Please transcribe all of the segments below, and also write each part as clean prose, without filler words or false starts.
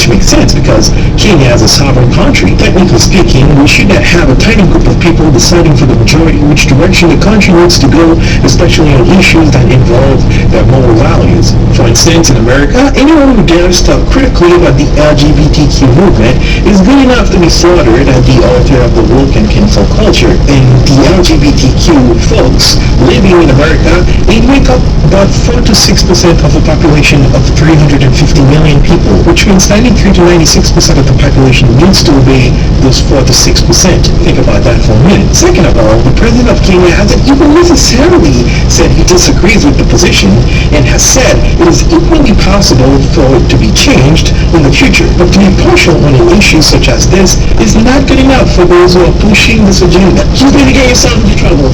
makes sense because Kenya is a sovereign country. Technically speaking, we should not have a tiny group of people deciding for the majority which direction the country needs to go, especially on issues that involve their moral values. For instance, in America, anyone who dares talk critically about the LGBTQ movement is good enough to be slaughtered at the altar of the woke and cancel culture. And the LGBTQ folks living in America, they make up about 4 to 6% of a population of 350 million people, which means 93 to 96% of the population needs to obey those 4 to 6%. Think about that for a minute. Second of all, the president of Kenya hasn't even necessarily said he disagrees with the position and has said it is equally possible for it to be changed in the future. But to be partial on an issue such as this is not good enough for those who are pushing this agenda. You're going to get yourself into trouble.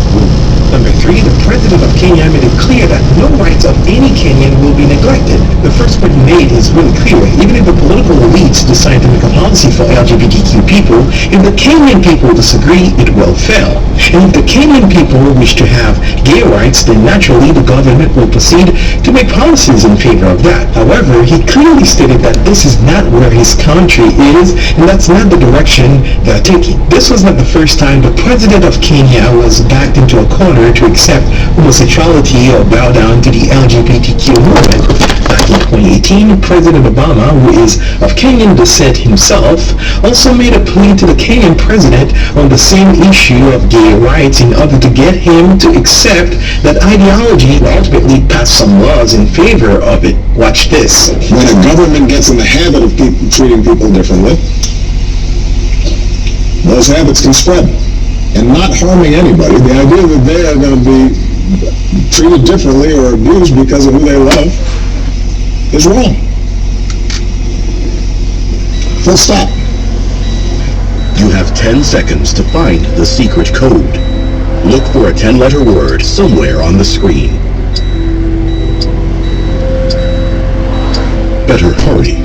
Number 3, the president of Kenya made it clear that no rights of any Kenyan will be neglected. The first point he made is really clear. Even if the political elites decide to make a policy for LGBTQ people, if the Kenyan people disagree, it will fail. And if the Kenyan people wish to have gay rights, then naturally the government will proceed to make policies in favor of that. However, he clearly stated that this is not where his country is, and that's not the direction they're taking. This was not the first time the president of Kenya was backed into a corner to accept homosexuality or bow down to the LGBTQ movement. Back in 2018, President Obama, who is of Kenyan descent himself, also made a plea to the Kenyan president on the same issue of gay rights in order to get him to accept that ideology and ultimately pass some laws in favor of it. Watch this. When a government gets in the habit of treating people differently, those habits can spread. And not harming anybody, the idea that they are going to be treated differently or abused because of who they love is wrong. Full stop. You have 10 seconds to find the secret code. Look for a 10-letter word somewhere on the screen. Better hurry.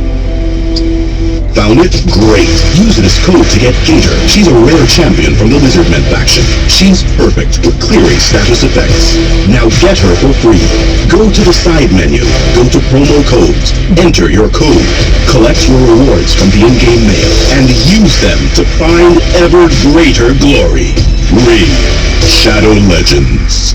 Found it? Great. Use this code to get Gator. She's a rare champion from the Lizardmen faction. She's perfect with clearing status effects. Now get her for free. Go to the side menu. Go to promo codes. Enter your code. Collect your rewards from the in-game mail and use them to find ever greater glory. Ring Shadow Legends.